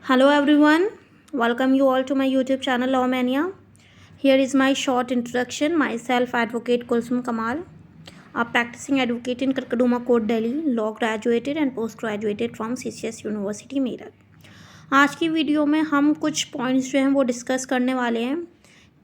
Hello everyone, welcome you all to my YouTube channel Law Mania. Here is my short introduction. Myself, Advocate Kulsum Kamal, a practicing advocate in Karkaduma Court, Delhi, law graduated and post graduated from CCS University, Meerut. आज की video में हम कुछ points जो हैं वो discuss करने वाले हैं।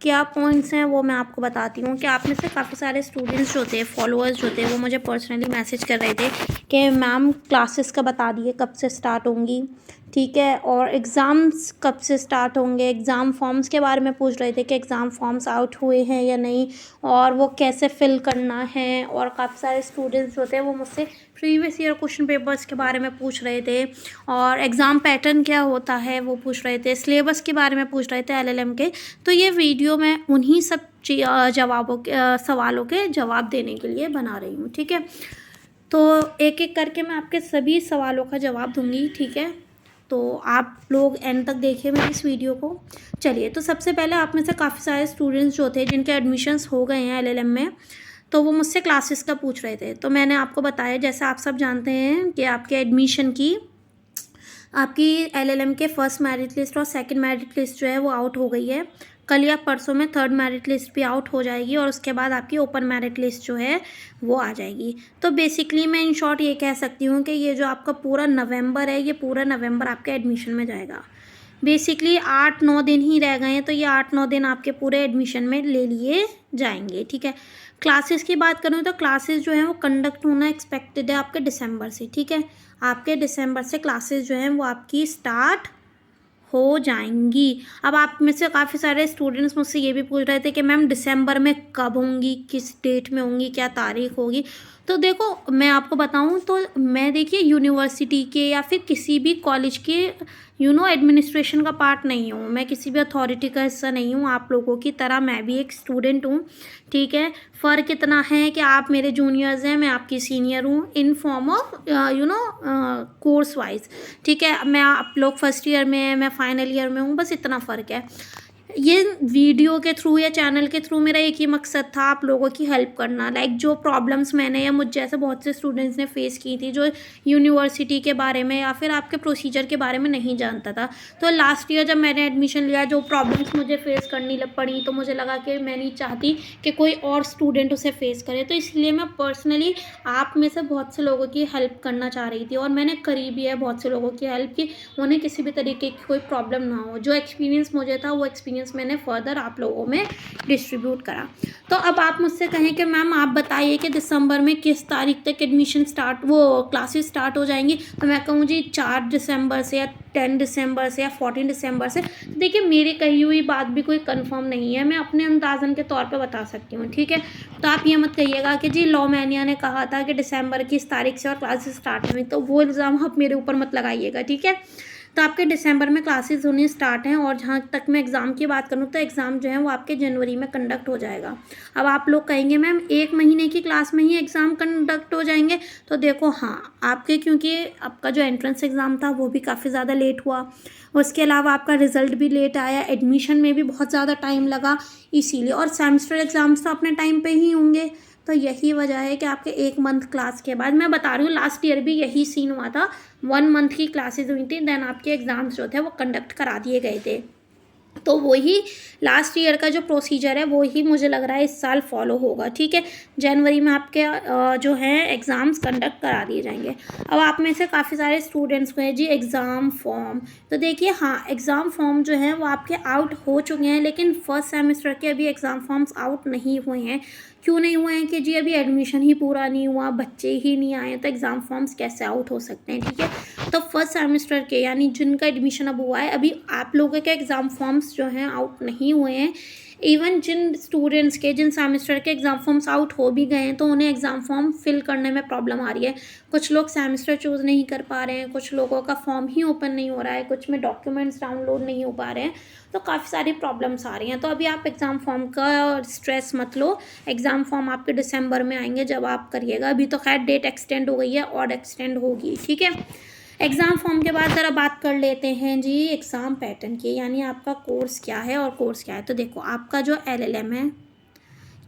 क्या पॉइंट्स हैं वो मैं आपको बताती हूँ कि आप में से काफ़ी सारे स्टूडेंट्स जो थे, फॉलोअर्स जो थे, वो मुझे पर्सनली मैसेज कर रहे थे कि मैम क्लासेस का बता दिए कब से स्टार्ट होंगी, ठीक है, और एग्ज़ाम्स कब से स्टार्ट होंगे। एग्ज़ाम फॉर्म्स के बारे में पूछ रहे थे कि एग्ज़ाम फॉर्म्स आउट हुए हैं या नहीं और वो कैसे फिल करना है। और काफ़ी सारे स्टूडेंट्स जो थे वो मुझसे प्रीवियस ईयर क्वेश्चन पेपर्स के बारे में पूछ रहे थे और एग्ज़ाम पैटर्न क्या होता है वो पूछ रहे थे, सिलेबस के बारे में पूछ रहे थे एलएलएम के। तो ये वीडियो मैं उन्हीं सब सवालों के जवाब देने के लिए बना रही हूँ, ठीक है। तो एक एक करके मैं आपके सभी सवालों का जवाब दूंगी, ठीक है। तो आप लोग एंड तक देखिए मेरी इस वीडियो को। चलिए, तो सबसे पहले आप में से काफ़ी सारे स्टूडेंट्स जो थे जिनके एडमिशन्स हो गए हैं एलएलएम में, तो वो मुझसे क्लासेस का पूछ रहे थे। तो मैंने आपको बताया, जैसा आप सब जानते हैं कि आपके एडमिशन की आपकी एलएलएम के फर्स्ट मेरिट लिस्ट और सेकंड मेरिट लिस्ट जो है वो आउट हो गई है। कल या परसों में थर्ड मेरिट लिस्ट भी आउट हो जाएगी और उसके बाद आपकी ओपन मेरिट लिस्ट जो है वो आ जाएगी। तो बेसिकली मैं इन शॉर्ट ये कह सकती हूँ कि ये जो आपका पूरा नवंबर है, ये पूरा नवंबर आपके एडमिशन में जाएगा। बेसिकली 8-9 दिन ही रह गए हैं, तो ये 8-9 दिन आपके पूरे एडमिशन में ले लिए जाएंगे, ठीक है। क्लासेस की बात करूँ तो क्लासेस जो हैं वो कंडक्ट होना एक्सपेक्टेड है आपके दिसंबर से, ठीक है। आपके दिसंबर से क्लासेस जो हैं वो आपकी स्टार्ट हो जाएंगी। अब आप में से काफ़ी सारे स्टूडेंट्स मुझसे ये भी पूछ रहे थे कि मैम दिसंबर में कब होंगी, किस डेट में होंगी, क्या तारीख होगी। तो देखो, मैं आपको बताऊं तो मैं, देखिए, यूनिवर्सिटी के या फिर किसी भी कॉलेज के एडमिनिस्ट्रेशन का पार्ट नहीं हूँ, मैं किसी भी अथॉरिटी का हिस्सा नहीं हूँ। आप लोगों की तरह मैं भी एक स्टूडेंट हूँ, ठीक है। फ़र्क इतना है कि आप मेरे जूनियर्स हैं, मैं आपकी सीनियर हूँ in form of course wise, ठीक है। मैं, आप लोग फर्स्ट ईयर में हैं, मैं फाइनल ईयर में हूँ, बस इतना फ़र्क है। ये वीडियो के थ्रू या चैनल के थ्रू मेरा एक ही मकसद था, आप लोगों की हेल्प करना। लाइक जो प्रॉब्लम्स मैंने या मुझ जैसे बहुत से स्टूडेंट्स ने फेस की थी, जो यूनिवर्सिटी के बारे में या फिर आपके प्रोसीजर के बारे में नहीं जानता था। तो लास्ट ईयर जब मैंने एडमिशन लिया, जो प्रॉब्लम्स मुझे फेस करनी पड़ी, तो मुझे लगा कि मैं नहीं चाहती कि कोई और स्टूडेंट उसे फेस करे। तो इसलिए मैं पर्सनली आप में से बहुत से लोगों की हेल्प करना चाह रही थी और मैंने करी भी है बहुत से लोगों की हेल्प की, उन्हें किसी भी तरीके की कोई प्रॉब्लम ना हो। जो एक्सपीरियंस मुझे था वो एक्सपीरियंस मैंने फर्दर आप लोगों में डिस्ट्रीब्यूट करा। तो अब आप मुझसे कहें कि मैम आप बताइए कि दिसंबर में किस तारीख तक एडमिशन क्लासेस स्टार्ट हो जाएंगी, तो मैं कहूँ जी 4 दिसंबर से या 10 दिसंबर से या 14 दिसंबर से। देखिए, मेरी कही हुई बात भी कोई कंफर्म नहीं है, मैं अपने अंदाजन के तौर पे बता सकती हूँ, ठीक है। तो आप ये मत कहिएगा कि जी लॉ मैनिया ने कहा था कि दिसंबर की इस तारीख से और क्लासेस स्टार्ट हुई, तो वो इल्ज़ाम आप मेरे ऊपर मत लगाइएगा, ठीक है। तो आपके दिसंबर में क्लासेस होनी स्टार्ट हैं और जहाँ तक मैं एग्ज़ाम की बात करूँ तो एग्ज़ाम जो है वो आपके जनवरी में कंडक्ट हो जाएगा। अब आप लोग कहेंगे मैम 1 महीने की क्लास में ही एग्ज़ाम कंडक्ट हो जाएंगे, तो देखो, हाँ, आपके, क्योंकि आपका जो एंट्रेंस एग्ज़ाम था वो भी काफ़ी ज़्यादा लेट हुआ, उसके अलावा आपका रिज़ल्ट भी लेट आया, एडमिशन में भी बहुत ज़्यादा टाइम लगा, इसीलिए। और सेमेस्टर एग्ज़ाम्स तो अपने टाइम पे ही होंगे, तो यही वजह है कि आपके 1 मंथ क्लास के बाद, मैं बता रही हूँ, लास्ट ईयर भी यही सीन हुआ था। 1 मंथ की क्लासेज हुई थी, देन आपके एग्ज़ाम्स जो थे वो कंडक्ट करा दिए गए थे। तो वही लास्ट ईयर का जो प्रोसीजर है वही मुझे लग रहा है इस साल फॉलो होगा, ठीक है। जनवरी में आपके जो है एग्ज़ाम्स कंडक्ट करा दिए जाएंगे। अब आप में से काफ़ी सारे स्टूडेंट्स को है जी एग्ज़ाम फॉर्म, तो देखिए, हाँ, एग्ज़ाम फॉर्म जो है वो आपके आउट हो चुके हैं, लेकिन फर्स्ट सेमेस्टर के अभी एग्ज़ाम फॉर्म्स आउट नहीं हुए हैं। क्यों नहीं हुए हैं? कि जी अभी एडमिशन ही पूरा नहीं हुआ, बच्चे ही नहीं आए, तो एग्ज़ाम फॉर्म्स कैसे आउट हो सकते हैं, ठीक है। तो फर्स्ट सेमेस्टर के, यानी जिनका एडमिशन अब हुआ है, अभी आप लोगों के एग्ज़ाम फॉर्म्स जो हैं आउट नहीं हुए हैं। इवन जिन स्टूडेंट्स के, जिन सेमेस्टर के एग्ज़ाम फॉर्म्स आउट हो भी गए हैं, तो उन्हें एग्ज़ाम फॉर्म फिल करने में प्रॉब्लम आ रही है। कुछ लोग सेमेस्टर चूज़ नहीं कर पा रहे हैं, कुछ लोगों का फॉर्म ही ओपन नहीं हो रहा है, कुछ में डॉक्यूमेंट्स डाउनलोड नहीं हो पा रहे हैं, तो काफ़ी सारी प्रॉब्लम्स आ रही हैं। तो अभी आप एग्ज़ाम फॉर्म का स्ट्रेस मत लो, एग्ज़ाम फॉर्म आपके दिसंबर में आएंगे जब आप करिएगा। अभी तो खैर डेट एक्सटेंड हो गई है और एक्सटेंड होगी, ठीक है। एग्ज़ाम फॉर्म के बाद ज़रा बात कर लेते हैं जी एग्ज़ाम पैटर्न की, यानी आपका कोर्स क्या है और कोर्स क्या है। तो देखो, आपका जो एलएलएम है,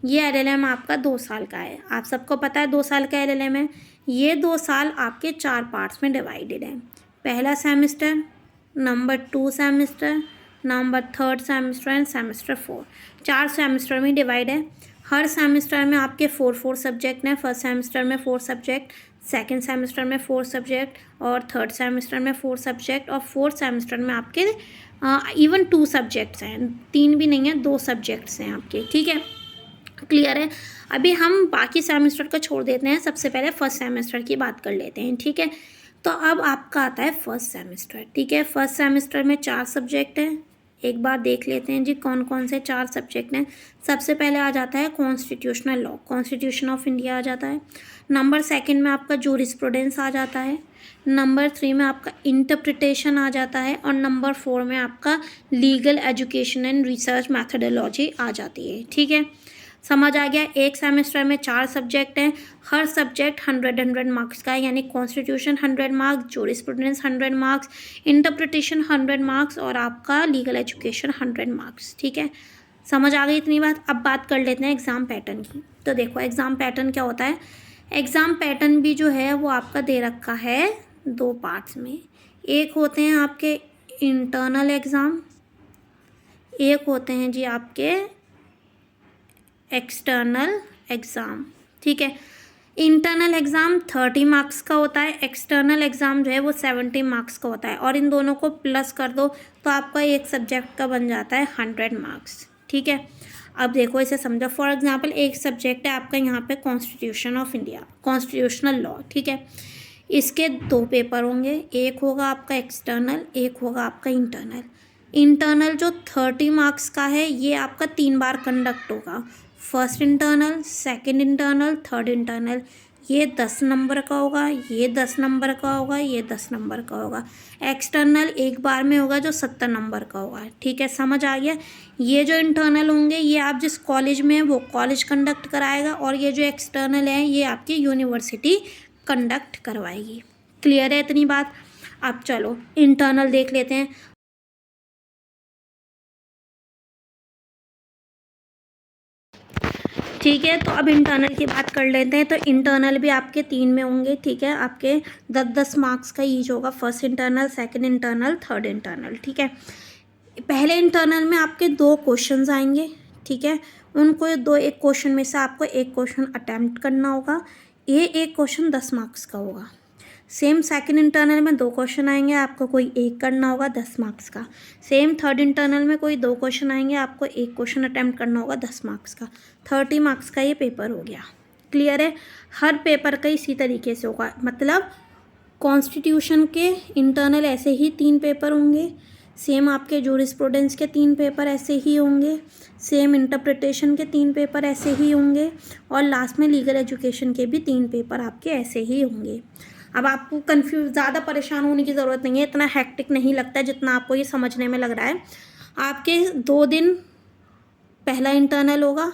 ये एलएलएम आपका 2 साल का है। आप सबको पता है 2 साल का एलएलएम है। ये 2 साल आपके 4 पार्ट्स में डिवाइडेड है। पहला semester, number 2 semester, number 3rd semester end semester 4। 4 semester में डिवाइड है। हर सेमेस्टर में आपके 4 सब्जेक्ट हैं। फर्स्ट सेमेस्टर में 4 सब्जेक्ट, सेकेंड सेमेस्टर में 4 सब्जेक्ट और थर्ड सेमेस्टर में 4 सब्जेक्ट और फोर्थ सेमेस्टर में आपके इवन 2 सब्जेक्ट्स हैं, 3 भी नहीं है, 2 सब्जेक्ट्स हैं आपके, ठीक है, क्लियर है। अभी हम बाकी सेमेस्टर को छोड़ देते हैं, सबसे पहले फर्स्ट सेमेस्टर की बात कर लेते हैं, ठीक है। तो अब आपका आता है फर्स्ट सेमेस्टर, ठीक है। फर्स्ट सेमेस्टर में 4 सब्जेक्ट हैं। एक बार देख लेते हैं जी कौन कौन से 4 सब्जेक्ट हैं। सबसे पहले आ जाता है constitutional law, constitution of India आ जाता है। नंबर 2 में आपका जूरिस्प्रूडेंस आ जाता है। नंबर 3 में आपका इंटरप्रिटेशन आ जाता है और नंबर 4 में आपका legal education and research methodology आ जाती है, ठीक है। समझ आ गया। एक सेमेस्टर में 4 सब्जेक्ट हैं। हर सब्जेक्ट 100 मार्क्स का है, यानी constitution 100 marks, jurisprudence 100 marks, interpretation 100 marks और आपका लीगल एजुकेशन 100 मार्क्स, ठीक है। समझ आ गई इतनी बात। अब बात कर लेते हैं एग्ज़ाम पैटर्न की। तो देखो एग्ज़ाम पैटर्न क्या होता है। एग्ज़ाम पैटर्न भी जो है वो आपका दे रखा है 2 पार्ट्स में। एक होते हैं आपके इंटरनल एग्ज़ाम, एक होते हैं जी आपके एक्सटर्नल एग्ज़ाम, ठीक है। इंटरनल एग्ज़ाम 30 मार्क्स का होता है, एक्सटर्नल एग्ज़ाम जो है वो 70 मार्क्स का होता है और इन दोनों को प्लस कर दो तो आपका एक सब्जेक्ट का बन जाता है 100 मार्क्स, ठीक है। अब देखो इसे समझो। फॉर एग्जांपल एक सब्जेक्ट है आपका यहाँ पे constitution of India, constitutional law, ठीक है। इसके 2 पेपर होंगे, एक होगा आपका एक्सटर्नल, एक होगा आपका इंटरनल। इंटरनल जो 30 मार्क्स का है ये आपका 3 बार कंडक्ट होगा। First internal, second internal, third internal. ये 10 नंबर का होगा, ये 10 नंबर का होगा, ये 10 नंबर का होगा। एक्सटर्नल एक बार में होगा जो 70 नंबर का होगा, ठीक है। समझ आ गया। ये जो इंटरनल होंगे ये आप जिस कॉलेज में हैं वो कॉलेज कंडक्ट कराएगा और ये जो एक्सटर्नल है ये आपकी यूनिवर्सिटी कंडक्ट करवाएगी। क्लियर है इतनी बात। अब चलो इंटरनल देख लेते हैं। ठीक है, तो अब इंटरनल की बात कर लेते हैं। तो इंटरनल भी आपके 3 में होंगे, ठीक है। आपके 10-10 मार्क्स का ईच होगा। First internal, second internal, third internal, ठीक है। पहले इंटरनल में आपके 2 क्वेश्चंस आएंगे, ठीक है। उनको एक क्वेश्चन में से आपको एक क्वेश्चन अटैम्प्ट करना होगा। ये एक क्वेश्चन 10 मार्क्स का होगा। सेम सेकंड इंटरनल में 2 क्वेश्चन आएंगे, आपको कोई एक करना होगा 10 मार्क्स का। सेम थर्ड इंटरनल में कोई 2 क्वेश्चन आएंगे, आपको एक क्वेश्चन अटैम्प्ट करना होगा 10 मार्क्स का। 30 मार्क्स का ये पेपर हो गया। क्लियर है। हर पेपर का इसी तरीके से होगा, मतलब कॉन्स्टिट्यूशन के इंटरनल ऐसे ही 3 पेपर होंगे, सेम आपके जूरिस्प्रूडेंस के 3 पेपर ऐसे ही होंगे, सेम इंटरप्रिटेशन के 3 पेपर ऐसे ही होंगे और लास्ट में लीगल एजुकेशन के भी 3 पेपर आपके ऐसे ही होंगे। अब आपको ज़्यादा परेशान होने की ज़रूरत नहीं है, इतना हैक्टिक नहीं लगता है जितना आपको ये समझने में लग रहा है। आपके 2 दिन पहला इंटरनल होगा,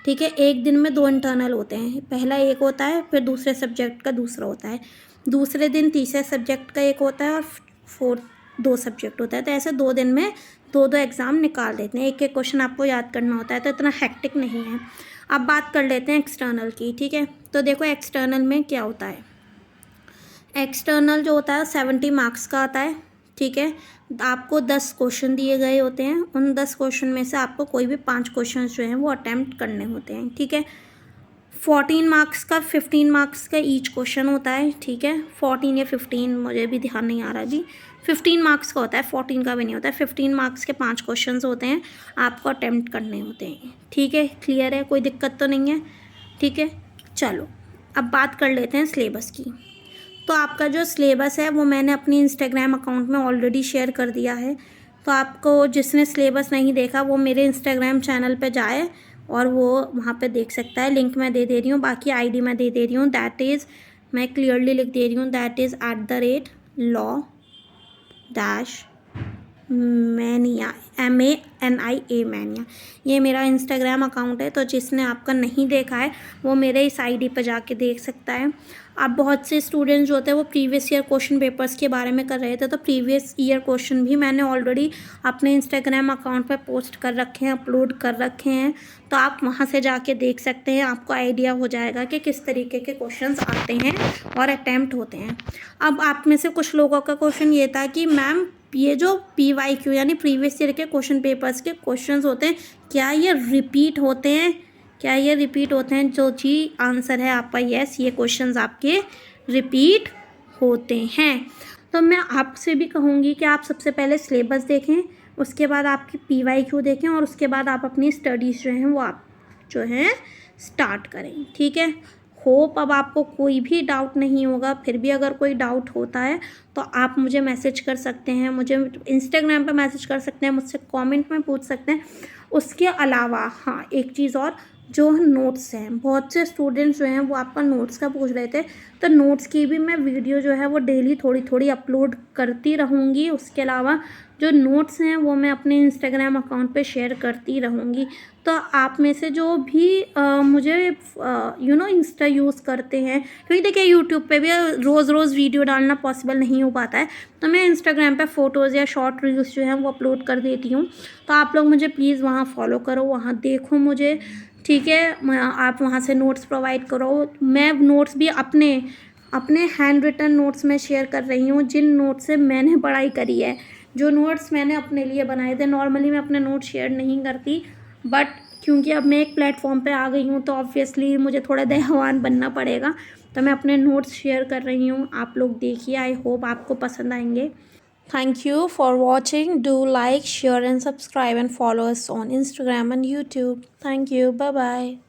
ठीक है। एक दिन में 2 इंटरनल होते हैं, पहला एक होता है, फिर दूसरे सब्जेक्ट का दूसरा होता है। दूसरे दिन तीसरे सब्जेक्ट का एक होता है और फोर्थ 2 सब्जेक्ट होता है। तो ऐसे 2 दिन में 2-2 एग्ज़ाम निकाल देते हैं। एक एक क्वेश्चन आपको याद करना होता है, तो इतना हैक्टिक नहीं है। अब बात कर लेते हैं एक्सटर्नल की, ठीक है। तो देखो एक्सटर्नल में क्या होता है। एक्सटर्नल जो होता है 70 मार्क्स का आता है, ठीक है। आपको 10 क्वेश्चन दिए गए होते हैं, उन 10 क्वेश्चन में से आपको कोई भी 5 क्वेश्चन जो हैं वो अटैम्प्ट करने होते हैं, ठीक है। 14 मार्क्स का 15 मार्क्स का ईच क्वेश्चन होता है, ठीक है। 14 या 15 मुझे भी ध्यान नहीं आ रहा अभी। 15 मार्क्स का होता है, 14 का भी नहीं होता है। 15 मार्क्स के 5 क्वेश्चन होते हैं, आपको अटैम्प्ट करने होते हैं, ठीक है। क्लियर है, कोई दिक्कत तो नहीं है, ठीक है। चलो अब बात कर लेते हैं सिलेबस की। तो आपका जो सिलेबस है वो मैंने अपनी इंस्टाग्राम अकाउंट में ऑलरेडी शेयर कर दिया है। तो आपको जिसने सिलेबस नहीं देखा वो मेरे इंस्टाग्राम चैनल पे जाए और वो वहाँ पे देख सकता है। लिंक मैं दे दे रही हूँ, बाकी आईडी मैं दे रही हूँ। दैट इज़, मैं क्लियरली लिख दे रही हूँ, that is @law-mania, MANIA mania. ये मेरा इंस्टाग्राम अकाउंट है, तो जिसने आपका नहीं देखा है वो मेरे इस आईडी पर जाके देख सकता है। अब बहुत से स्टूडेंट्स जो होते हैं वो प्रीवियस ईयर क्वेश्चन पेपर्स के बारे में कर रहे थे, तो प्रीवियस ईयर क्वेश्चन भी मैंने ऑलरेडी अपने इंस्टाग्राम अकाउंट पे पोस्ट कर रखे हैं, अपलोड कर रखे हैं। तो आप वहाँ से जाके देख सकते हैं, आपको आइडिया हो जाएगा कि किस तरीके के क्वेश्चंस आते हैं और अटैम्प्ट होते हैं। अब आप में से कुछ लोगों का क्वेश्चन ये था कि मैम ये जो PYQ यानी प्रीवियस ईयर के क्वेश्चन पेपर्स के क्वेश्चंस होते हैं, क्या ये रिपीट होते हैं? क्या ये रिपीट होते हैं? जो जी आंसर है आपका यस, ये क्वेश्चंस आपके रिपीट होते हैं। तो मैं आपसे भी कहूँगी कि आप सबसे पहले सिलेबस देखें, उसके बाद आपकी PYQ देखें और उसके बाद आप अपनी स्टडीज़ जो हैं वो आप जो हैं स्टार्ट करें, ठीक है। होप अब आपको कोई भी डाउट नहीं होगा। फिर भी अगर कोई डाउट होता है तो आप मुझे मैसेज कर सकते हैं, मुझे इंस्टाग्राम पे मैसेज कर सकते हैं, मुझसे कमेंट में पूछ सकते हैं। उसके अलावा हाँ, एक चीज़ और, जो नोट्स हैं, बहुत से स्टूडेंट्स जो हैं वो आपका नोट्स का पूछ रहे थे, तो नोट्स की भी मैं वीडियो जो है वो डेली थोड़ी थोड़ी अपलोड करती रहूँगी। उसके अलावा जो नोट्स हैं वो मैं अपने इंस्टाग्राम अकाउंट पे शेयर करती रहूँगी। तो आप में से जो भी मुझे इंस्टा यूज़ करते हैं, क्योंकि देखिए यूट्यूब पे भी रोज़ रोज़ वीडियो डालना पॉसिबल नहीं हो पाता है, तो मैं इंस्टाग्राम पे फ़ोटोज़ या शॉर्ट रील्स जो हैं वो अपलोड कर देती हूँ। तो आप लोग मुझे प्लीज़ वहाँ फॉलो करो, वहाँ देखो मुझे, ठीक है। आप वहाँ से नोट्स प्रोवाइड करो। मैं नोट्स भी अपने हैंड रिटन नोट्स में शेयर कर रही हूँ, जिन नोट्स से मैंने पढ़ाई करी है, जो नोट्स मैंने अपने लिए बनाए थे। नॉर्मली मैं अपने नोट्स शेयर नहीं करती, बट क्योंकि अब मैं एक प्लेटफॉर्म पे आ गई हूँ तो ऑब्वियसली मुझे थोड़ा दयावान बनना पड़ेगा, तो मैं अपने नोट्स शेयर कर रही हूँ। आप लोग देखिए, आई होप आपको पसंद आएंगे। Thank you for watching. Do like, share and subscribe and follow us on Instagram and YouTube. Thank you. Bye bye.